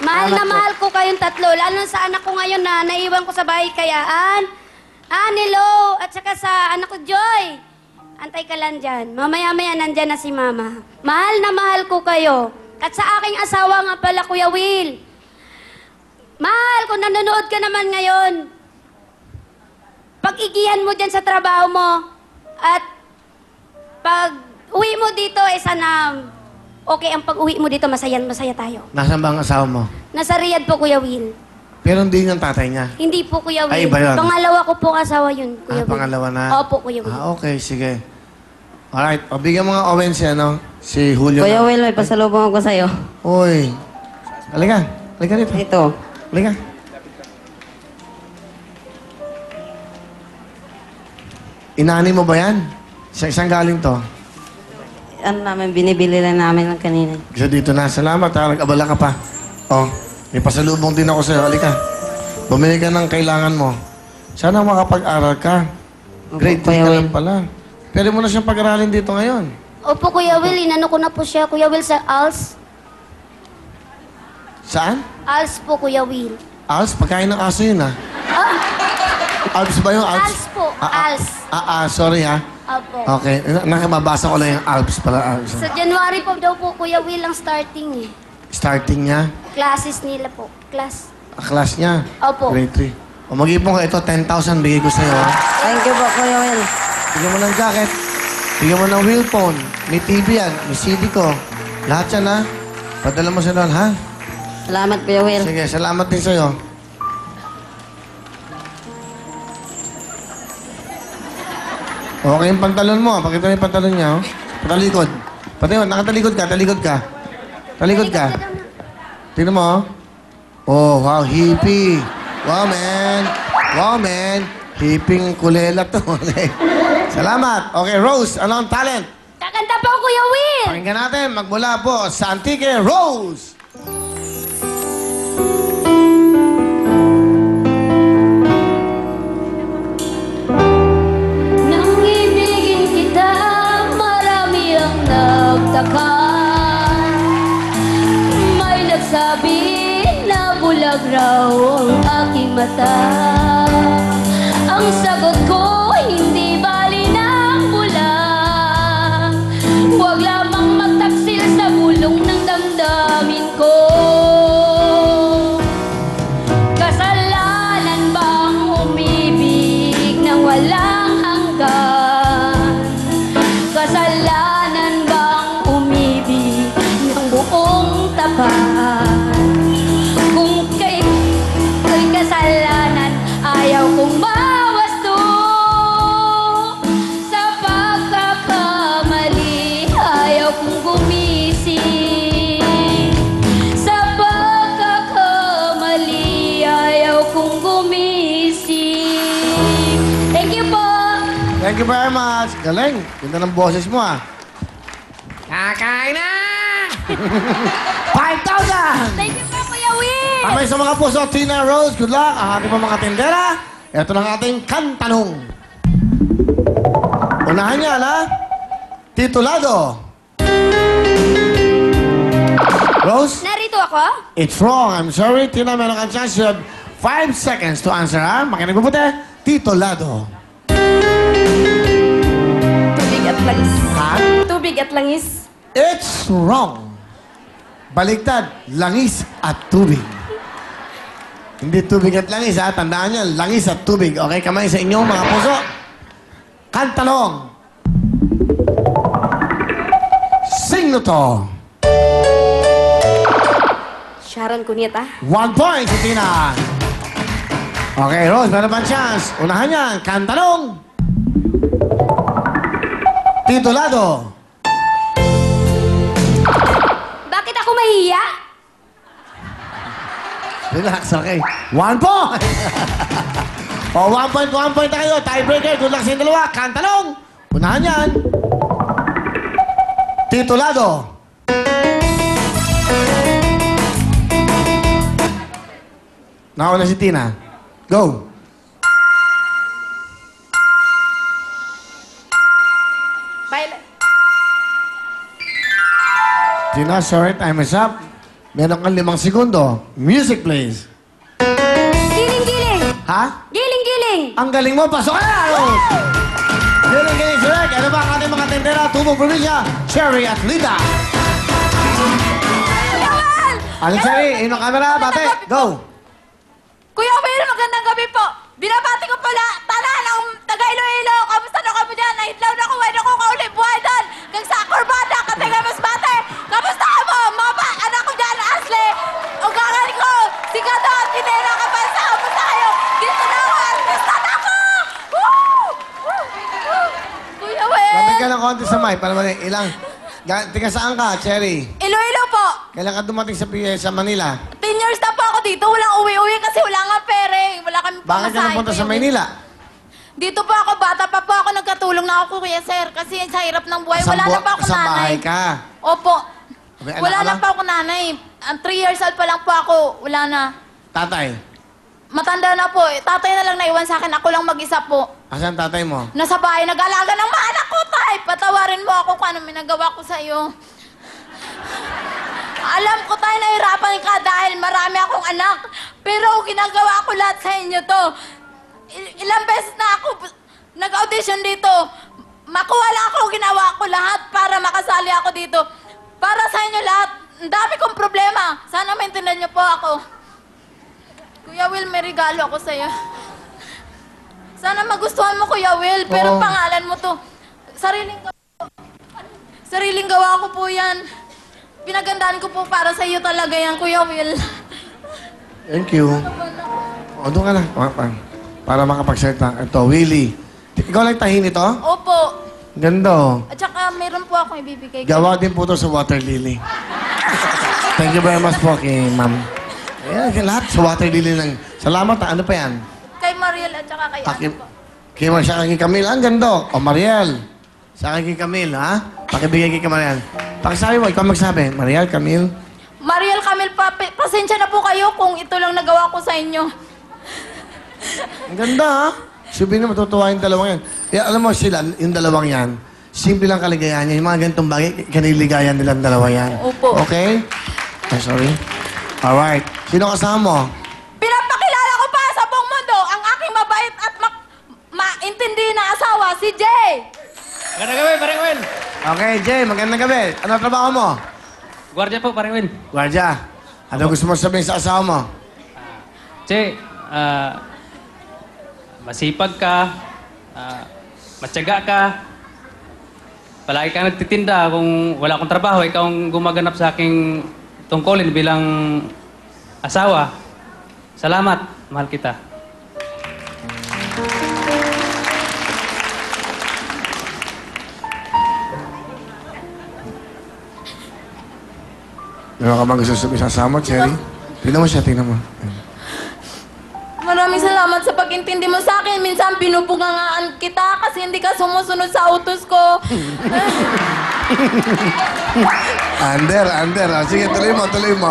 Mahal na mahal ko kayong tatlo. Lalo sa anak ko ngayon na naiwan ko sa bahay kayaan. Hello! At saka sa anak ko, Joy. Antay ka lang dyan. Mamaya-maya nandyan na si Mama. Mahal na mahal ko kayo. At sa aking asawa nga pala, Kuya Will. Mahal, kung nanonood ka naman ngayon, pag-igihan mo dyan sa trabaho mo, at pag uwi mo dito, sana okay ang pag-uwi mo dito, masaya tayo. Nasaan ba ang asawa mo? Nasa Riyadh po, Kuya Will. Pero hindi yung tatay niya. Hindi po, Kuya Will. Ay, iba yun. Pangalawa ko po asawa yun, Kuya Will. Pangalawa na? Opo, Kuya Will. Okay, sige. Alright, pabigyan mo nga Owen siya, no? Si Julio. Kuya Will, may pasalubong ako sa'yo. Uy. Halika. Halika dito. Ito. Halika. Inani mo ba yan? Sa isang galing to? Ano namin, binibili lang namin lang kanina. Isa dito na. Salamat ha. Nag-abala ka pa. Oh, may pasalubong din ako sa'yo. Halika. Bumili ka ng kailangan mo. Sana makapag-aral ka. Grade 3 Kuya ka Will. lang pala. Pwede mo na siyang pag-aralin dito ngayon. Opo, Kuya Will. Inano ko na po siya, Kuya Will, sa ALS. Saan? ALS po, Kuya Will. Alps? Pagkain ng aso yun ha. Alps ba yung Alps? ALS po. ALS. Sorry ha. Opo. Okay. Nakabasa ko lang yung Alps pala. Alps. Sa January po daw po, Kuya Will, ang starting eh. Starting niya. Classes nila po. Class. Class niya. Opo. Grade 3. O mag-ipon ka ito, 10,000 bigay ko sa'yo. Ha? Thank you po, Kuya Will. Bigyan mo ng jacket. Bigyan mo ng wheel phone. May TV yan. May CD ko. Lahat yan ha. Padala mo sa doon ha. Salamat, Kuya Will. Sige, salamat din sa'yo. Okay yung pantalon mo. Pakita mo yung pantalon niya. Oh. Patalikod. Patalikod. Nakatalikod ka. Talikod ka. Talikod ka. Tingnan mo. Oh, wow. Hippie. Wow, man. Wow, man. Hipping kulela to. Salamat. Okay, Rose. Ano ang talent? Kakanta po, Kuya Will! Pakinggan natin. Magmula po sa Antique, Rose. Nang ibigin kita, marami ang nagtaka. May nagsabi na bulag raw ang aking mata. Ang sagot ko, hindi bali ng bulag. Huwag lamang magtaksil sa bulong ng damdamin ko. Kasalanan bang umibig ng walang hanggan? Kasalanan bang umibig ng buong tapat? Kung kay kasalanan, ayaw kong mawasto. Sa pagkakamali, ayaw kong gumising. Sa pagkakamali, ayaw kong gumising. Thank you po! Thank you very much. Galing. Ganda ng boses mo, ah. Kakain na! 5,000! Thank you po, Kuya Will! Kamay sa mga puso, Tina Rose. Good luck. Ang ating mga tindera. Ito na ang ating kantanong. Unahan niya, ha? Titulado. Rose? Narito ako? It's wrong. I'm sorry. Tina, meron kang chance. You have 5 seconds to answer, ha? Makinig mo puti. Titulado. Tubig at langis. Ha? Tubig at langis. It's wrong. Baliktad. Langis at tubig. Hindi tubig at langis, ha? Tandaan niyo, langis at tubig. Okay, kamay sa inyong mga puso. Kantanong. Sing no to. Sharon Cuneta. 1 point, si Tina. Okay, Rose, meron pang chance. Unahan niyan, kantanong. Titulado. Bakit ako mahiya? Relax, okay. 1 point. O, 1 point na kayo. Tiebreaker, good luck sa inyong dalawa. Kantanong. Unahan yan. Titulado. Nauna si Tina. Go. Violet. Tina, sorry, time is up. Meron kang 5 segundo. Music, please. Giling-giling! Ha? Giling-giling! Ang galing mo, pasok ka na! Rose! Giling-giling, select. Ano ba ang ating mga tendera? Tubong probinsya, Cherry at Lida. Yaman! Ano, Cherry? Inong camera, bate. Go! Kuya Will, magandang gabi po. Binabati ko pala, tanan ang taga Iloilo. Kamusta na kamo dyan? Nahitlaw na ko, wala ko kauli buhay doon. Kag sa Corbata, katay mas bate. Kamusta ka mo? Mga anak ko dyan, Ashley. O gangan ko, si Kato at Kinera ka pa sa kamusta kayo. Dito na ako, artista na ako. Woo! Woo! Kuya Will. Lapit ka ng konti sa mic para mali. Ilang. Tiga saan ka, Cherry? Iloilo po. Kailan ka dumating sa Manila? 10 years na po ako dito. Walang uwi-uwi kasi wala nga pere. Wala kami Bakit ka pamasahe, napunta sa Kuya Will. Maynila? Dito po ako, bata pa po ako, nagkatulong na ako, Kuya Sir. Kasi sa hirap ng buhay, wala na pa ako Sa nanay. bahay ka. Opo. May anak Wala ka na ba? pa ako nanay. 3 years old pa lang po ako. Wala na. Tatay. Matanda na po. Tatay na lang naiwan sa akin. Ako lang mag-isa po. Asan tatay mo? Nasa bahay, nag-alaga ng mga anak ko, tay. Patawarin mo ako kung ano may nagawa ko sa iyo. Alam ko tayo nahirapan ka dahil marami akong anak. Pero ginagawa ko lahat sa inyo to. Ilang beses na ako nag-audition dito. Makuha lang ako, ginawa ko lahat para makasali ako dito. Para sa inyo lahat. Ang dami kong problema. Sana maintindihan niyo po ako. Kuya Will, may regalo ako sa'yo. Sana magustuhan mo, Kuya Will. Pero Oo. pangalan mo to. Sariling gawa ko po yan. Pinagandaan ko po para sa iyo talaga yan, Kuya Will. Thank you. O, doon ka na. Para makapagsalita. Ito, Willie. Ikaw lang tahin ito? Opo. Ganda, oh. At saka mayroon po akong ibibigay. Gawa din po ito sa water lily. Thank you very much po kay ma'am. Ayan, lahat sa water lily lang. Salamat. Ano pa yan? Kay Mariel at saka kay Paki, ano po. siya kay Camille. Ang ganda. O, Mariel. Sa akin kay Camille, ha? Pakibigay kay Mariel. Pakisabi mo, ikaw magsabi. Mariel, Camille. Mariel, Camille, pasensya na po kayo kung ito lang nagawa ko sa inyo. Ang ganda, ha? Sabihin mo, matutuwa yung dalawang yan. Kaya alam mo sila, yung dalawang yan, simple lang kaligayahan niya. Yung mga ganitong bagay, kaniligayan nilang dalawa yan. Opo. Okay? Ay, sorry. Alright. Sino kasama mo? Pinapakilala ko pa sa buong mundo ang aking mabait at maintindi na asawa, si Jay. Magandang gabi, paring Will. Okay, Jay, magandang gabi. Ano trabaho mo? Gwardiya po, paring Will. Guardia. Ano gusto mo sabihin sa asawa mo? Che, masipag ka, matyaga ka, palagi ka nagtitinda. Kung wala akong trabaho, ikaw ang gumaganap sa aking tungkulin bilang asawa. Salamat, mahal kita. Meron ka bang gusto sabihin sa asawa mo, Cherry? Tingnan mo siya, tingnan mo. Maraming salamat sa pag-intindi mo sa akin. Minsan pinupungangaan kita kasi hindi ka sumusunod sa utos ko. Ander. Ah, sige, tuloy mo.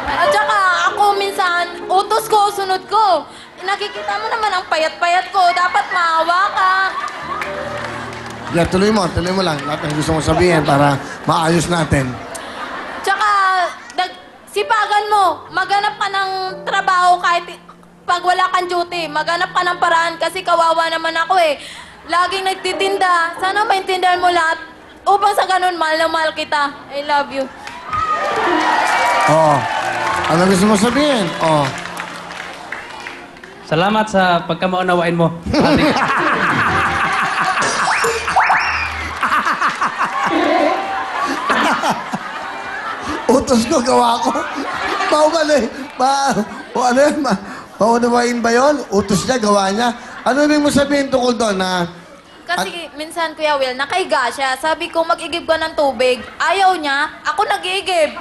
At saka ako minsan, utos ko, sunod ko. Nakikita mo naman ang payat-payat ko. Dapat maawa ka. Yeah, tuloy mo lang. Lahat ng gusto mo sabihin para maayos natin. Tsaka, sipagan mo. Maghanap ka ng trabaho kahit pag wala kang duty. Maghanap ka ng paraan kasi kawawa naman ako eh. Laging nagtitinda. Sana maintindihan mo lahat. Upang sa ganun, mahal na mahal kita. I love you. Oh. Ano gusto mo sabihin? Oh. Salamat sa pagkamaunawain mo. Ating- Utos ko, gawa ko. Maumali. Ano yan? Maunawain ba yun? Utos niya, gawa niya. Ano rin mo sabihin tungkol doon na... Kasi minsan, Kuya Will, nakahiga siya. Sabi ko, mag-igib ka ng tubig. Ayaw niya, ako nag-iigib.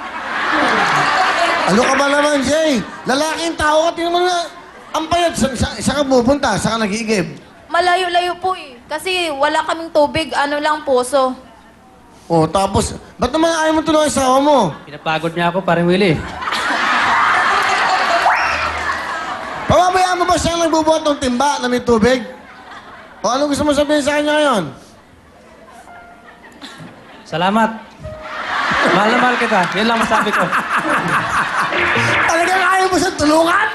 Ano ka ba naman, Jay? Lalaking tao ka, tingnan mo na. Ang payat, saan ka pupunta? Saan ka nag-iigib? Malayo-layo po eh. Kasi wala kaming tubig, ano lang, puso. Oh, tapos, ba't naman ayaw mo tulungan sa asawa mo? Pinapagod niya ako, paring Willie. Pababayaan mo ba siyang nagbubuhat ng timba na may tubig? O ano gusto mo sabihin sa kanya ngayon? Salamat. Mahal na mahal kita. Yan lang masabi ko. Talagang ayaw mo sa tulungan?